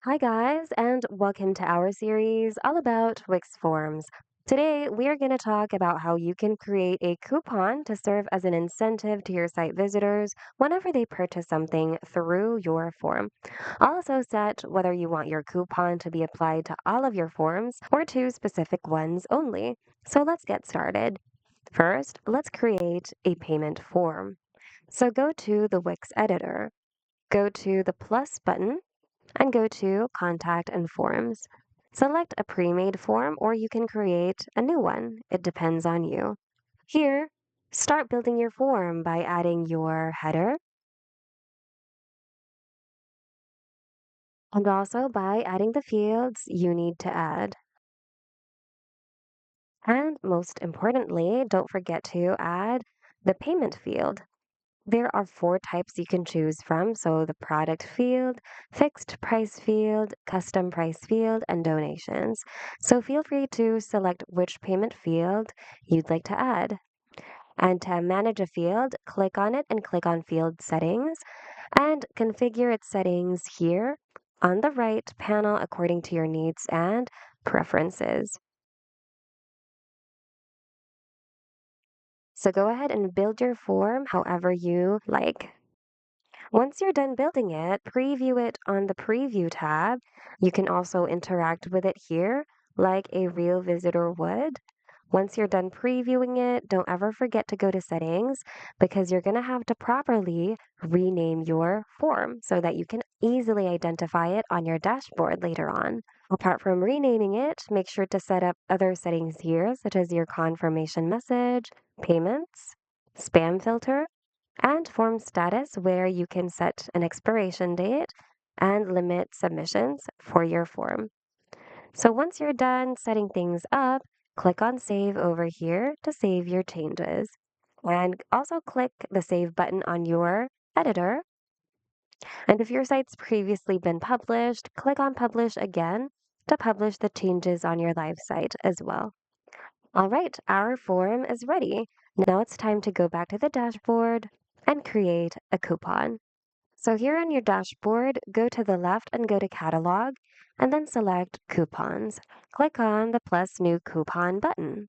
Hi, guys, and welcome to our series all about Wix Forms. Today, we are going to talk about how you can create a coupon to serve as an incentive to your site visitors whenever they purchase something through your form. I'll also set whether you want your coupon to be applied to all of your forms or to specific ones only. So let's get started. First, let's create a payment form. So go to the Wix editor, go to the plus button and go to Contact and Forms. Select a pre-made form or you can create a new one. It depends on you. Here, start building your form by adding your header and also by adding the fields you need to add. And most importantly, don't forget to add the payment field. There are four types you can choose from. So the product field, fixed price field, custom price field, and donations. So feel free to select which payment field you'd like to add. And to manage a field, click on it and click on field settings and configure its settings here on the right panel according to your needs and preferences. So go ahead and build your form however you like. Once you're done building it, preview it on the Preview tab. You can also interact with it here like a real visitor would. Once you're done previewing it, don't ever forget to go to Settings because you're going to have to properly rename your form so that you can easily identify it on your dashboard later on. Apart from renaming it, make sure to set up other settings here, such as your confirmation message, payments, spam filter, and form status, where you can set an expiration date and limit submissions for your form. So once you're done setting things up, click on Save over here to save your changes. And also click the Save button on your editor. And if your site's previously been published, click on Publish again to publish the changes on your live site as well. All right, our form is ready. Now it's time to go back to the dashboard and create a coupon. So here on your dashboard, go to the left and go to Catalog, and then select Coupons. Click on the plus New Coupon button.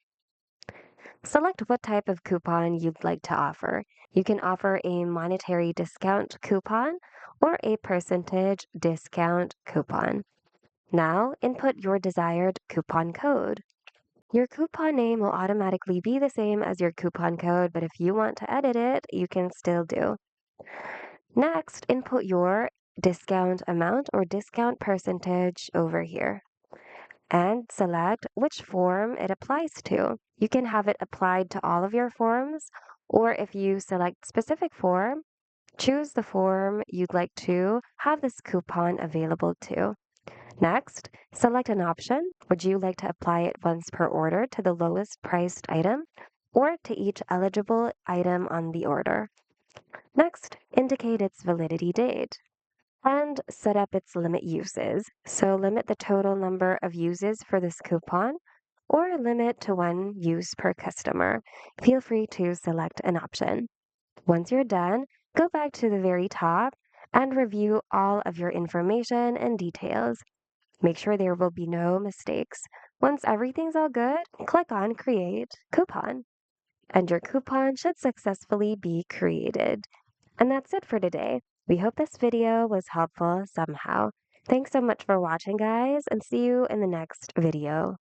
Select what type of coupon you'd like to offer. You can offer a monetary discount coupon or a percentage discount coupon. Now, input your desired coupon code. Your coupon name will automatically be the same as your coupon code, but if you want to edit it, you can still do. Next, input your discount amount or discount percentage over here and select which form it applies to. You can have it applied to all of your forms, or if you select specific form, choose the form you'd like to have this coupon available to. Next, select an option. Would you like to apply it once per order to the lowest priced item or to each eligible item on the order? Next, indicate its validity date and set up its limit uses. So limit the total number of uses for this coupon or limit to one use per customer. Feel free to select an option. Once you're done, go back to the very top and review all of your information and details. Make sure there will be no mistakes. Once everything's all good, click on Create Coupon, and your coupon should successfully be created. And that's it for today. We hope this video was helpful somehow. Thanks so much for watching, guys, and see you in the next video.